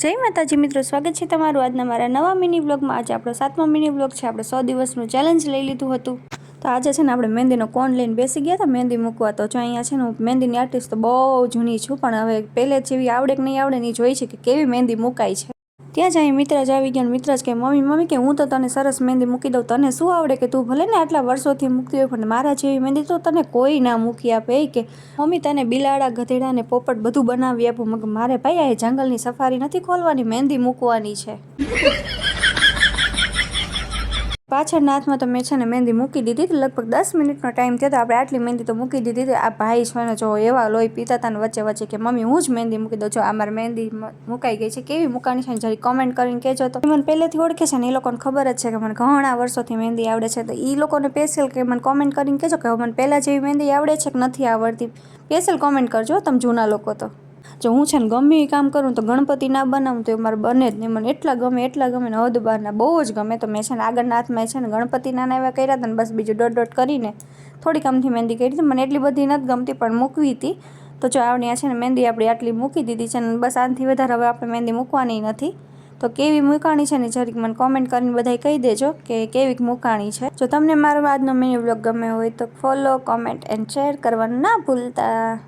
જય માતાજી મિત્રો, સ્વાગત છે તમારું આજના મારા નવા મિની વ્લોગમાં। આજે આપણો 7મો મિની વ્લોગ છે। આપણે 100 દિવસનું ચેલેન્જ લઈ લીધું હતું। તો આજે છે ને આપણે મહેંદીનો કોન લઈને બેસી ગયા હતા મહેંદી મૂકવા। તો જો અહીંયા છે ને હું મહેંદીની આર્ટિસ્ટ તો બહુ જૂની છું, પણ હવે પહેલે જેવી આવડે કે નહીં આવડે નહીં જોઈ છે કે કેવી મહેંદી મુકાય છે। ત્યાં જ અહીં મિત્ર જ આવી ગયા। મિત્ર જ કે મમ્મી કે હું તો તને સરસ મહેંદી મૂકી દઉં, તને શું આવડે કે તું ભલે ને આટલા વર્ષોથી મૂકતી હોય પણ મારા જેવી મહેંદી તો તને કોઈ ના મૂકી આપે। કે મમ્મી તને બિલાડા ગધેડા ને પોપટ બધું બનાવી આપું। મગર મારે ભાઈ આ જંગલની સફારી નથી ખોલવાની, મહેંદી મૂકવાની છે। પાછળના હાથમાં તો મેં છે ને મહેંદી મૂકી દીધી હતી। લગભગ 10 મિનિટનો ટાઈમ થયો તો આપણે આટલી મહેંદી તો મૂકી દીધી હતી। આ ભાઈ છે ને જો એવા લોહી પીતા હતા ને વચ્ચે વચ્ચે કે મમ્મી હું જ મહેંદી મૂકી દઉં। જો આ મારી મહેંદી મુકાઈ ગઈ છે, કેવી મુકાણી છે જરી કોમેન્ટ કરીને કહેજો। તો મને પહેલેથી ઓળખે છે ને એ લોકોને ખબર જ છે કે મને ઘણા વર્ષોથી મહેંદી આવડે છે, તો એ લોકોને સ્પેશિયલ કે મને કોમેન્ટ કરીને કહેજો કે મને પહેલાં જેવી મહેંદી આવડે છે કે નથી આવડતી। સ્પેશિયલ કોમેન્ટ કરજો તમે જૂના લોકો। તો જો હું છે ને ગમે એ કામ કરું તો ગણપતિ ના બનાવું તો એ મારે બને જ નહીં। મને એટલા ગમે ને હદ બહારના બહુ જ ગમે। તો મેં છે ને આગળના હાથમાં છે ને ગણપતિના એવા કર્યા હતા ને બસ બીજું ડોટ કરીને થોડીક આમથી મહેંદી કરી હતી। મને એટલી બધી નથી ગમતી પણ મૂકવી હતી। તો જો આવડી છે ને મહેંદી આપણી આટલી મૂકી દીધી છે ને બસ આનાથી વધારે હવે આપણે મહેંદી મૂકવાની નથી। તો કેવી મૂકાણી છે ને જરીક મને કોમેન્ટ કરીને બધાય કહી દેજો કે કેવી મૂકાણી છે। જો તમને મારો આજનો મિની વ્લોગ ગમે હોય તો ફોલો, કોમેન્ટ એન્ડ શેર કરવાનું ના ભૂલતા।